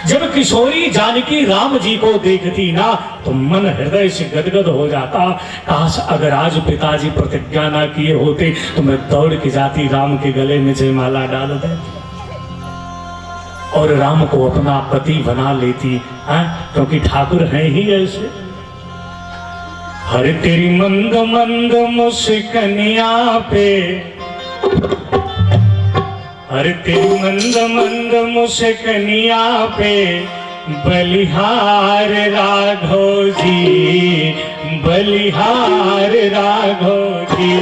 जब किशोरी जानकी राम जी को देखती ना तो मन हृदय से गदगद हो जाता। काश अगर आज पिताजी प्रतिज्ञा ना किए होते तो मैं दौड़ के जाती, राम के गले में जयमाला डाल देती और राम को अपना पति बना लेती। क्योंकि ठाकुर हैं ही ऐसे। हर तेरी मंद मंद मुस्कनिया पे, हर तेरी मंद मंद मुस्कनिया पे बलिहार राघव जी, बलिहार राघव जी।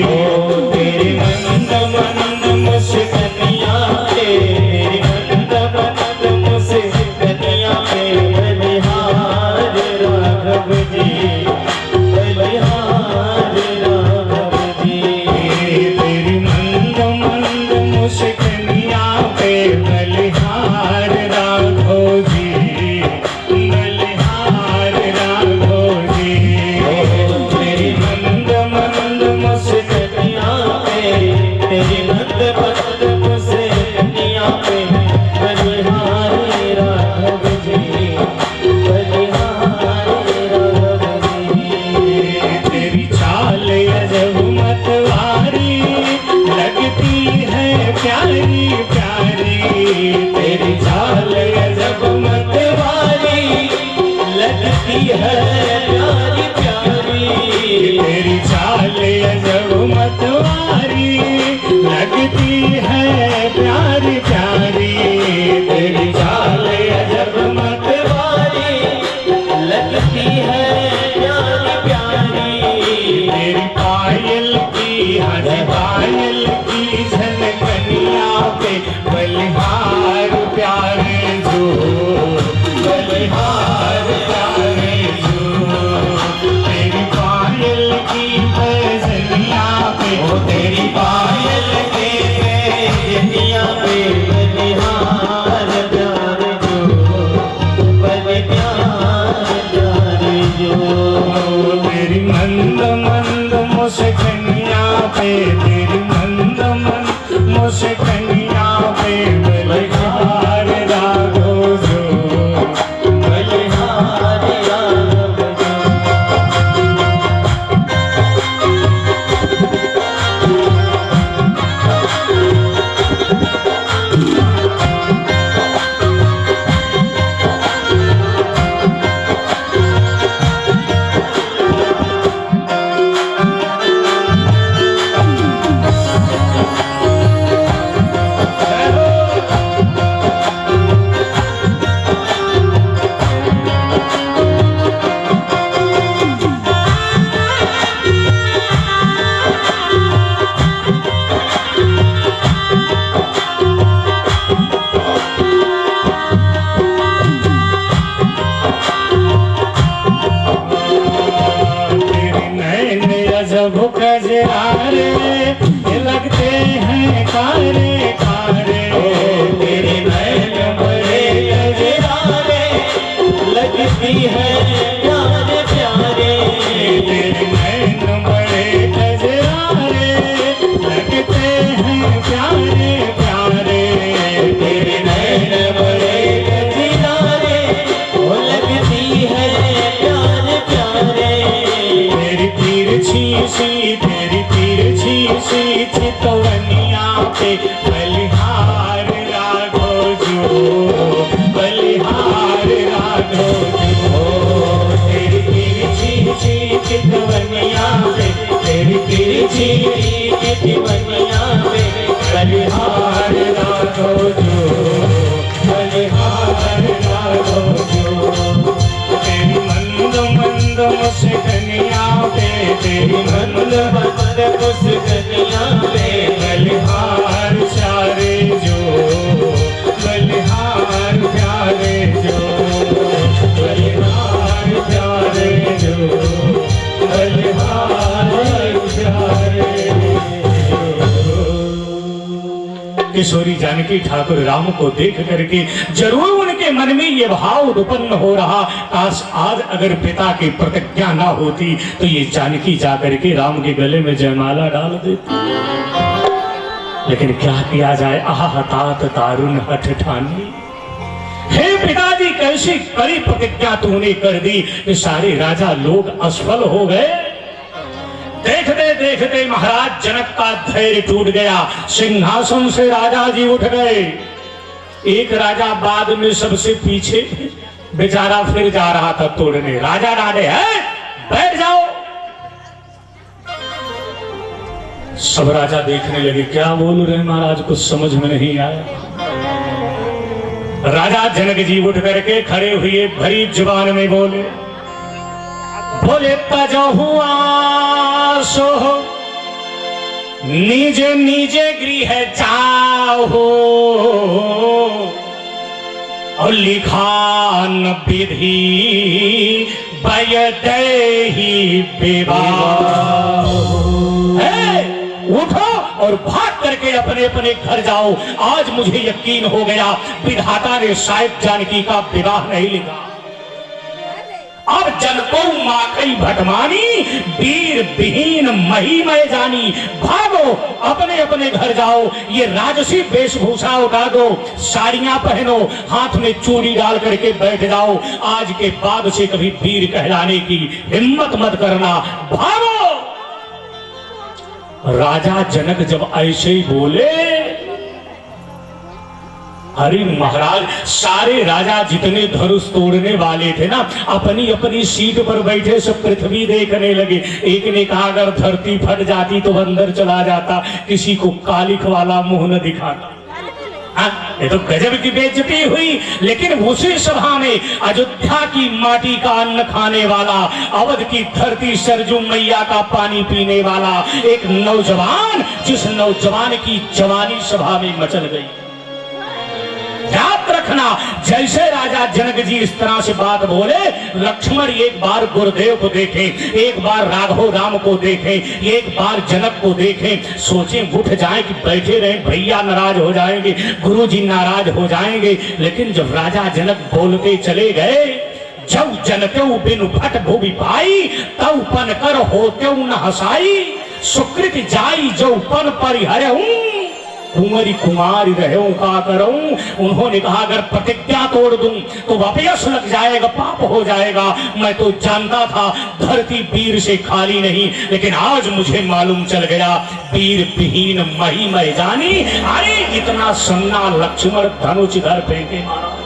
ओ तेरी मंद मंद मुस्कनिया पे, तेरी मंद मंद मुस्कनिया पे बलिहार राघव जी, बलिहार राघव जी। तेरी मंद मंद मुस्कनिया पे बलिहार राघव जी, बलिहार राघव जी। तेरी मंद मंद मुस्कनिया पे, तेरी मंद मंद मुस्कनिया पे बलिहार राघव जी, बलिहार राघव जी। तेरी चाल अजब मतवारी लगती है प्यारी प्यारी, तेरी चाल अजब मतवारी लगती है प्यारी प्यारी, तेरी चाल अजब मतवारी लगती है प्यारी प्यारी, तेरी चाल अजब मतवारी लगती है प्यारी प्यारी। तेरी पायल की हर पायल की झनकनिया पे बलिहार प्यारे जो, बलिहार प्यारे जो। तेरी पायल की झनिया पे, ओ तेरी पायल के झनिया पे बलिहार प्यारे जो, बलिहार प्यारे जो। तेरी मंद मंद मुस्कनिया पे, तेरी मंद मंद मुस्कनिया पे बलिहार राघव जो, बलिहार राघव जो। कजरारे लगते हैं कारे कारे, तेरे नैन बड़े कजरारे लगती है प्यारे प्यारे, तेरे नैन बड़े कजरारे लगते हैं प्यारे प्यारे, तेरे नैन बड़े कजरारे लगती है प्यारे प्यारे। तेरी तिरछी सी, तेरी तिरछी सी चितवनिया पे बलिहार राघव जो, बलिहार राघव जो। तेरी तिरछी सी चितवनिया पे, तेरी तिरछी सी चितवनिया पे बलिहार राघव जो, बलिहार राघव जो। तेरी मंद मंद मुस्कनिया पे, तेरी मंद मंद मुस्कनिया पे बलिहार प्यारे जो, बलिहार प्यारे जो, बलिहार प्यारे जो, बलिहार प्यारे जो। किशोरी जानकी ठाकुर राम को देख करके जरूर उनके मन में ये भाव उत्पन्न हो रहा, काश आज अगर पिता की प्रतिज्ञा ना होती तो ये जानकी जाकर के राम के गले में जयमाला डाल देती। लेकिन क्या किया जाए, आह तात तारुण हठ ठानी, हे पिताजी, कैसी कड़ी प्रतिज्ञा तूने कर दी कि सारे राजा लोग असफल हो गए। देखते देखते महाराज जनक का धैर्य टूट गया, सिंहासन से राजा जी उठ गए। एक राजा बाद में सबसे पीछे बेचारा फिर जा रहा था तोड़ने। राजा डांटे, है बैठ जाओ। सब राजा देखने लगे, क्या बोल रहे महाराज, कुछ समझ में नहीं आया। राजा जनक जी उठ करके खड़े हुए, भरी जुबान में बोले, तजहु आसो नीजे नीजे गृह जाओ, और लिखा न विधि वैदेही विवाह। उठो और भाग करके अपने अपने घर जाओ। आज मुझे यकीन हो गया विधाता ने शायद जानकी का विवाह नहीं लिखा। अब जनको माखई भटमानी, वीर विहीन मही मैं जानी। भागो, अपने अपने घर जाओ, ये राजसी वेशभूषा उठा दो, साड़ियां पहनो, हाथ में चूड़ी डाल करके बैठ जाओ। आज के बाद से कभी वीर कहलाने की हिम्मत मत करना, भागो। राजा जनक जब ऐसे ही बोले, अरे महाराज, सारे राजा जितने धनुष तोड़ने वाले थे ना, अपनी अपनी सीट पर बैठे सब पृथ्वी देखने लगे। एक ने कहा अगर धरती फट जाती तो अंदर चला जाता, किसी को कालिख वाला मुंह न दिखाता। ये तो गजब की बेइज्जती हुई। लेकिन उसी सभा में अयोध्या की माटी का अन्न खाने वाला, अवध की धरती सरजू मैया का पानी पीने वाला एक नौजवान, जिस नौजवान की जवानी सभा में मचल गई। याद रखना, जैसे राजा जनक जी इस तरह से बात बोले, लक्ष्मण एक बार गुरुदेव को देखें, एक बार राघव राम को देखें, एक बार जनक को देखें, सोचें उठ जाएं कि बैठे रहे, भैया नाराज हो जाएंगे, गुरुजी नाराज हो जाएंगे। लेकिन जब राजा जनक बोलते चले गए, जब जनते बिनु भट भूमि पाई, तब पन कर होते न हसाई, सुकृत जाई जो पन परिहरऊं, कुंवरी कुमारी रहूं का करूं। उन्होंने कहा अगर प्रतिज्ञा तोड़ दूं तो अपयश लग जाएगा, पाप हो जाएगा। मैं तो जानता था धरती वीर से खाली नहीं, लेकिन आज मुझे मालूम चल गया वीर विहीन मही मैं जानी। अरे इतना सन्ना लक्ष्मण धनुष इधर फेंके महाराज,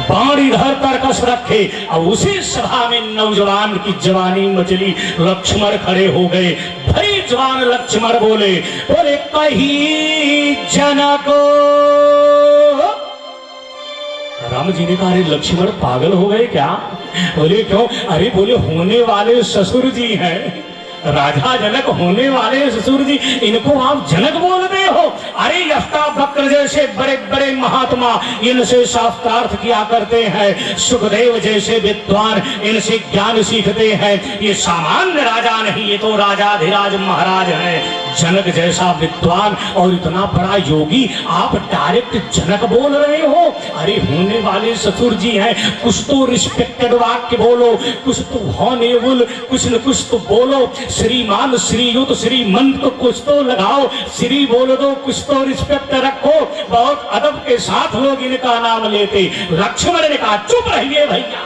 बाण इधर तरकस रखे, और उसी सभा में नौजवान की जवानी मचली। लक्ष्मण खड़े हो गए, भरी जवान लक्ष्मण बोले कही जनक। राम जी ने कहा अरे लक्ष्मण पागल हो गए क्या? बोले क्यों? अरे बोले होने वाले ससुर जी हैं, राजा जनक होने वाले ससुर जी, इनको आप जनक बोलते हो? अरे अष्टावक्र जैसे बड़े बड़े महात्मा इनसे शास्त्रार्थ किया करते हैं, सुखदेव जैसे विद्वान इनसे ज्ञान सीखते हैं। ये सामान्य राजा नहीं, ये तो राजाधिराज महाराज हैं। जनक जैसा विद्वान और इतना बड़ा योगी, आप डायरेक्ट जनक बोल रहे हो? अरे होने वाले ससुर जी हैं, कुछ तो रिस्पेक्टेड वाक्य बोलो, कुछ तो हॉनेबल, कुछ न कुछ तो बोलो। श्रीमान, श्रीयुत, श्रीमंत कुछ तो लगाओ, श्री बोल दो, कुछ तो रिस्पेक्ट रखो। बहुत अदब के साथ लोग इनका नाम लेते। लक्ष्मण ने कहा चुप रहिए भैया,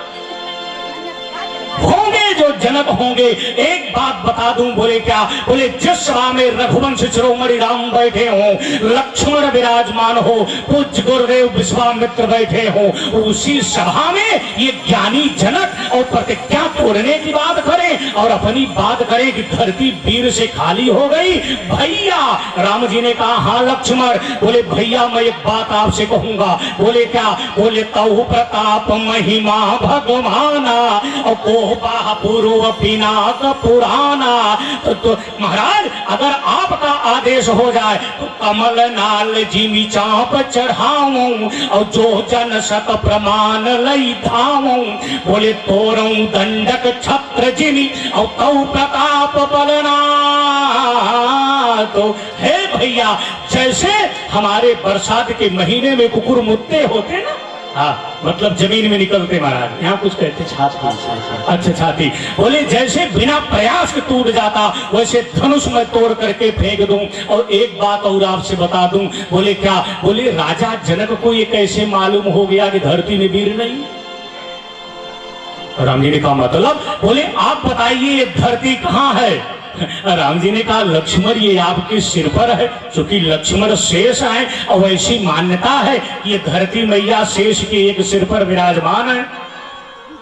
होंगे जो जनक होंगे। एक बात बता दूं, बोले क्या? बोले जिस सभा में रघुवंश शिरोमणि राम बैठे हो, लक्ष्मण विराजमान हो, पूज्य गुरुदेव विश्वामित्र बैठे हो, उसी सभा में ये ज्ञानी जनक और प्रतिज्ञा तोड़ने की बात करें और अपनी बात करें कि धरती वीर से खाली हो गई। भैया, राम जी ने कहा हाँ लक्ष्मण। बोले भैया मैं एक बात आपसे कहूंगा। बोले क्या? बोले तऊ प्रताप महिमा भगवाना और पूर्व पिनाक पुराना। तो महाराज अगर आपका आदेश हो जाए तो कमल नाल जिमी चाप चढ़ाऊं और जो जन सत प्रमाण लई धाऊं। बोले तोरऊं दंडक छत्र जिमी और तऊ प्रताप बलना। तो हे भैया, जैसे हमारे बरसात के महीने में कुकुर मुत्ते होते ना, हाँ मतलब जमीन में निकलते महाराज, यहाँ कुछ कहते छाती। अच्छा छाती। बोले जैसे बिना प्रयास के टूट जाता वैसे धनुष में तोड़ करके फेंक दूं। और एक बात और आपसे बता दूं। बोले क्या? बोले राजा जनक को ये कैसे मालूम हो गया कि धरती में वीर नहीं? राम जी ने कहा मतलब? बोले आप बताइए ये धरती कहाँ है? राम जी ने कहा लक्ष्मण ये आपके सिर पर है, क्योंकि लक्ष्मण शेष है और वैसी मान्यता है कि ये धरती मैया शेष के एक सिर पर विराजमान है।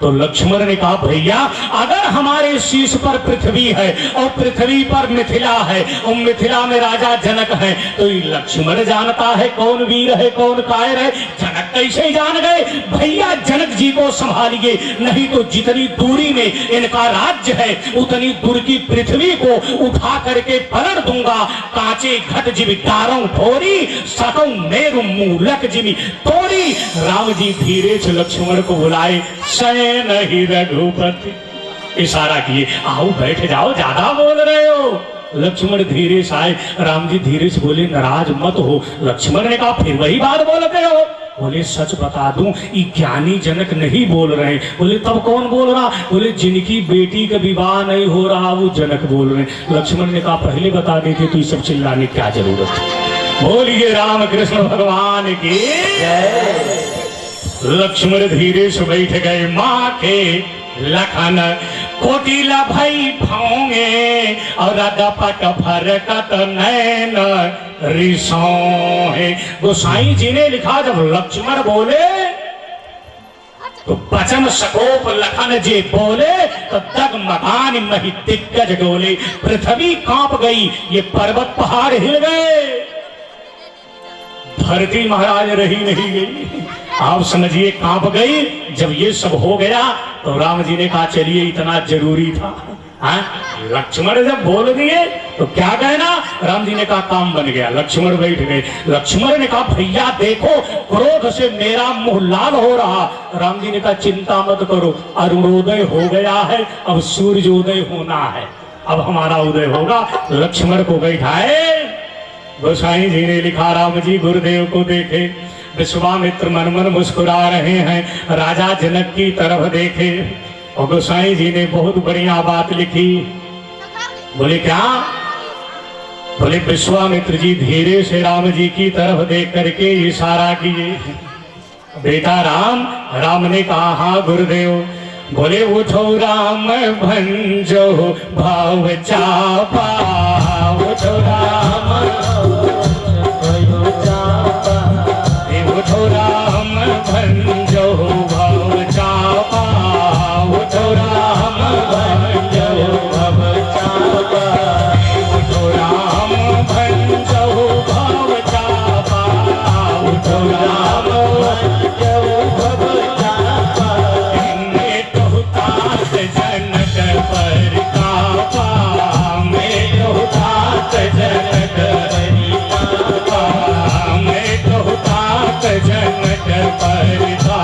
तो लक्ष्मण ने कहा भैया अगर हमारे शीश पर पृथ्वी है और पृथ्वी पर मिथिला है और मिथिला में राजा जनक है, तो ये लक्ष्मण जानता है कौन वीर है कौन कायर है। जनक कैसे जान गए? भैया जनक जी को संभालिए, नहीं तो जितनी दूरी में इनका राज्य है उतनी दूर की पृथ्वी को उठा करके पलट दूंगा। कांचे घट जिमी डारों ठोरी सकौ मेरु मूलक जिमी तोरी। राम जी धीरे से लक्ष्मण को बुलाए, नहीं रघुपति, इशारा किए आओ बैठ जाओ, ज्यादा बोल रहे हो। लक्ष्मण धीरे से आए। राम जी धीरे से बोले नाराज मत हो। लक्ष्मण ने कहा फिर वही बात बोलते हो? बोले सच बता दूं ये ज्ञानी जनक नहीं बोल रहे। बोले तब कौन बोल रहा? बोले जिनकी बेटी का विवाह नहीं हो रहा वो जनक बोल रहे। लक्ष्मण ने कहा पहले बता देते तो ये सब चिल्लाने क्या जरूरत है। बोलिए राम कृष्ण भगवान की जय। लक्ष्मण धीरे से बैठ गए। माँ के लखन कोटिला भई भाओगे और दपट भरकत नैन रिसो है। गोसाई जी ने लिखा जब लक्ष्मण बोले तो बचन सकोप लखन जे बोले तो डगमगान मही दिग्गज डोले। पृथ्वी कांप गई, ये पर्वत पहाड़ हिल गए, धरती महाराज रही नहीं गई। आप समझिए कांप गई। जब ये सब हो गया तो राम जी ने कहा चलिए इतना जरूरी था। लक्ष्मण जब बोल दिए तो क्या कहना? राम जी ने कहा काम बन गया। लक्ष्मण बैठ गए। लक्ष्मण ने कहा भैया देखो क्रोध से मेरा मुंह लाल हो रहा। राम जी ने कहा चिंता मत करो, अरुणोदय हो गया है, अब सूर्योदय होना है, अब हमारा उदय होगा। लक्ष्मण को बैठाए। गोसाई जी ने लिखा राम जी गुरुदेव को देखे, विश्वामित्र मन मन मुस्कुरा रहे हैं, राजा जनक की तरफ देखे और गोसाई जी ने बहुत बढ़िया बात लिखी। बोले क्या? बोले विश्वामित्र जी धीरे से राम जी की तरफ देख करके इशारा किए, बेटा राम। राम ने कहा हाँ गुरुदेव। बोले उठो राम भंजो भाव चापा, उठो राम उठो राम भंजो भाव चापा, उठो राम भंजो भाव चापा, उठो राम भंजो भाव चापा, उठो राम भंजो भाव चापा। मैं तो तात जनक पर कापा, मैं तो तात जनक जनक परिधा।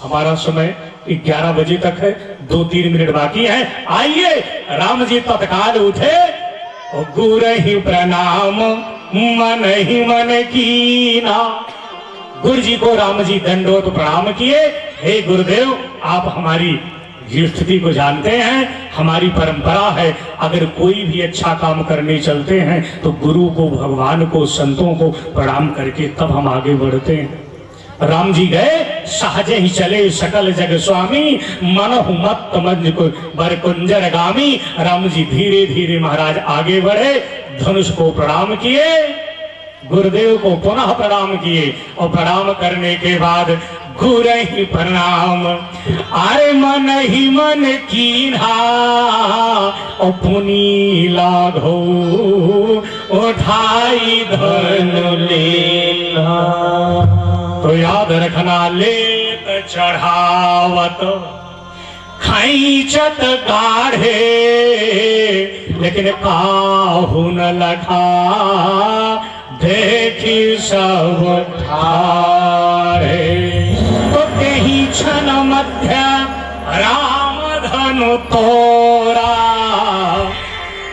हमारा समय 11 बजे तक है, 2-3 मिनट बाकी है। आइए राम जी तत्काल उठे और गुरहि प्रणाम मन ही मन कीना। गुरु जी को राम जी दंडोत प्रणाम किए। हे गुरुदेव आप हमारी ये स्थिति को जानते हैं, हमारी परंपरा है अगर कोई भी अच्छा काम करने चलते हैं तो गुरु को, भगवान को, संतों को प्रणाम करके तब हम आगे बढ़ते हैं। राम जी गए, सहजे ही चले सकल जग स्वामी, मनहु मत मंज को बर कुंजर गामी। राम जी धीरे धीरे महाराज आगे बढ़े, धनुष को प्रणाम किए, गुरुदेव को पुनः प्रणाम किए और प्रणाम करने के बाद गुरहि प्रणाम अरे मन ही मन कीन्हा और पुनी लाघो उठाई धनु लेना। तो याद रखना लेत चढ़ावत खैचत गाढ़े लेकिन काहू न लखा देखी सब ठारे। तो कहीं क्षण मध्य राम धनु तोरा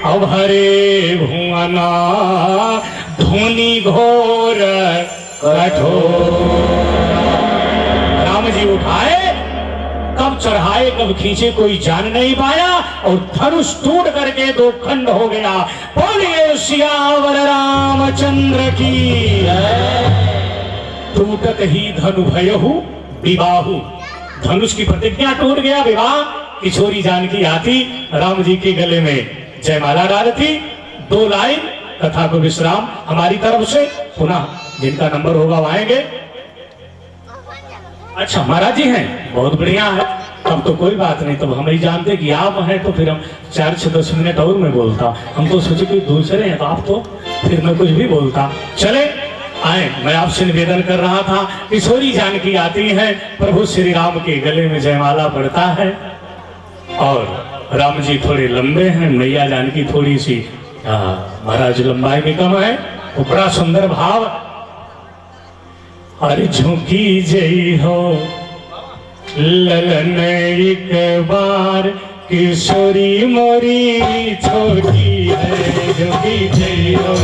अभरे भुवना धुनि घोर राम जी उठाए, कब चढ़ाए कब खींचे कोई जान नहीं पाया, और धनुष टूट करके दो खंड हो गया। बोलिए सियावर रामचंद्र की। टूटत ही धनु भयहु विवाहु, धनुष की प्रतिज्ञा टूट गया, विवाह किशोरी जानकी आती, राम जी के गले में जयमाला डालती। 2 लाइन कथा को विश्राम हमारी तरफ से, पुनः जिनका नंबर होगा वो आएंगे। अच्छा महाराज जी हैं, बहुत बढ़िया है, तब तो कोई बात नहीं, तब हम ही जानते कि आप हैं, तो फिर हम 4-10 मिनट और मैं बोलता, हम तो सोचे कोई दूसरे हैं, तो आप तो फिर मैं कुछ भी बोलता। चले आए, मैं आपसे निवेदन कर रहा था, किशोरी जानकी आती है, प्रभु श्री राम के गले में जयमाला पड़ता है, और राम जी थोड़े लंबे हैं, मैया जानकी थोड़ी सी महाराज लंबाई में कम है, वो बड़ा सुंदर भाव। अरे झुकी जई हो ललन एक बार, किशोरी मोरी छोटी है, झुकी जई हो